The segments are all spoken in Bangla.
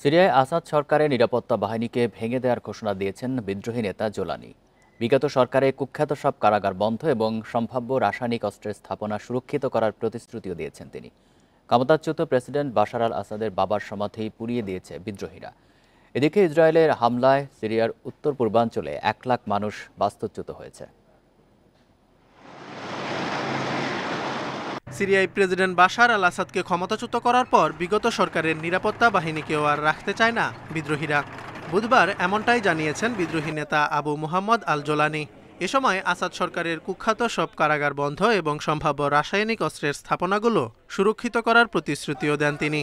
সিরিয়ায় আসাদ সরকারের নিরাপত্তা বাহিনীকে ভেঙে দেওয়ার ঘোষণা দিয়েছেন বিদ্রোহী নেতা জোলানি। বিগত সরকারে কুখ্যাত সব কারাগার বন্ধ এবং সম্ভাব্য রাসায়নিক অস্ত্রের স্থাপনা সুরক্ষিত করার প্রতিশ্রুতিও দিয়েছেন তিনি। ক্ষমতাচ্যুত প্রেসিডেন্ট বাশার আল আসাদের বাবার সমাধি পুড়িয়ে দিয়েছে বিদ্রোহীরা। এদিকে ইসরায়েলের হামলায় সিরিয়ার উত্তর পূর্বাঞ্চলে 1 লাখ মানুষ বাস্তুচ্যুত হয়েছে। সিরিয়ায় প্রেসিডেন্ট বাশার আল আসাদকে ক্ষমতাচ্যুত করার পর বিগত সরকারের নিরাপত্তা বাহিনীকেও আর রাখতে চায় না বিদ্রোহীরা। বুধবার এমনটাই জানিয়েছেন বিদ্রোহী নেতা আবু মুহাম্মদ আল জোলানি। এ সময় আসাদ সরকারের কুখ্যাত সব কারাগার বন্ধ এবং সম্ভাব্য রাসায়নিক অস্ত্রের স্থাপনাগুলো সুরক্ষিত করার প্রতিশ্রুতিও দেন তিনি।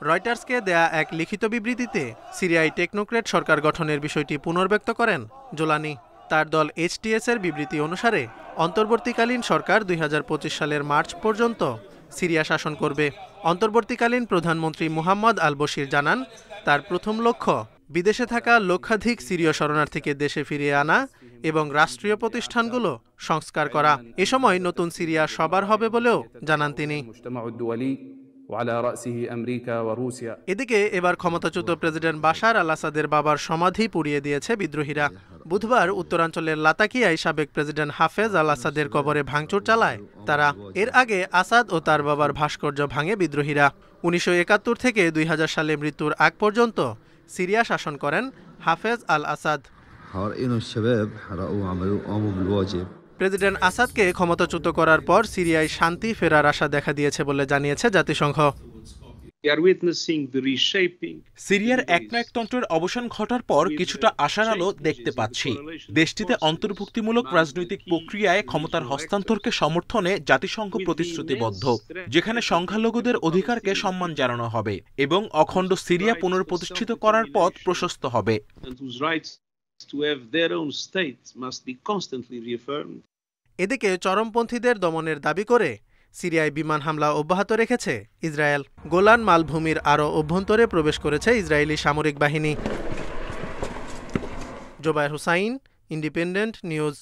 রয়টার্সকে দেয়া এক লিখিত বিবৃতিতে সিরিয়ায় টেকনোক্রেট সরকার গঠনের বিষয়টি পুনর্ব্যক্ত করেন জোলানি। তার দল এইচটিএস এর বিবৃতি অনুসারে অন্তর্বর্তীকালীন সরকার 2025 সালের মার্চ পর্যন্ত সিরিয়া শাসন করবে। অন্তর্বর্তীকালীন প্রধানমন্ত্রী মুহাম্মদ আল বশির জানান, তার প্রথম লক্ষ্য বিদেশে থাকা লক্ষাধিক সিরীয় শরণার্থীকে দেশে ফিরিয়ে আনা এবং রাষ্ট্রীয় প্রতিষ্ঠানগুলো সংস্কার করা। এ সময় নতুন সিরিয়া সবার হবে বলেও জানান তিনি। এদিকে এবার ক্ষমতাচ্যুত প্রেসিডেন্ট বাশার আল আসাদের বাবার সমাধি পুড়িয়ে দিয়েছে বিদ্রোহীরা। বুধবার উত্তরাঞ্চলের লাতাকিয়ায় সাবেক প্রেসিডেন্ট হাফেজ আল আসাদের কবরে ভাঙচুর চালায় তারা। এর আগে আসাদ ও তার বাবার ভাস্কর্য ভাঙে বিদ্রোহীরা। 1971 থেকে 2000 সালে মৃত্যুর আগ পর্যন্ত সিরিয়া শাসন করেন হাফেজ আল আসাদ। প্রেসিডেন্ট আসাদকে ক্ষমতাচ্যুত করার পর সিরিয়ায় শান্তি ফেরার আশা দেখা দিয়েছে বলে জানিয়েছে জাতিসংঘ। সিরিয়ার একনায়কতন্ত্রের অবসান ঘটার পর কিছুটা আশার আলো দেখতে পাচ্ছি। দেশটিতে অন্তর্ভুক্তিমূলক রাজনৈতিক প্রক্রিয়ায় ক্ষমতার হস্তান্তরকে সমর্থনে জাতিসংঘ প্রতিশ্রুতিবদ্ধ, যেখানে সংখ্যালঘুদের অধিকারকে সম্মান জানানো হবে এবং অখণ্ড সিরিয়া পুনঃপ্রতিষ্ঠিত করার পথ প্রশস্ত হবে। এদিকে চরমপন্থীদের দমনের দাবি করে সিরিয়ায় বিমান হামলা অব্যাহত রেখেছে ইসরায়েল। গোলান মালভূমির আরও অভ্যন্তরে প্রবেশ করেছে ইসরায়েলি সামরিক বাহিনী। Zobayer Hussain, Independent news.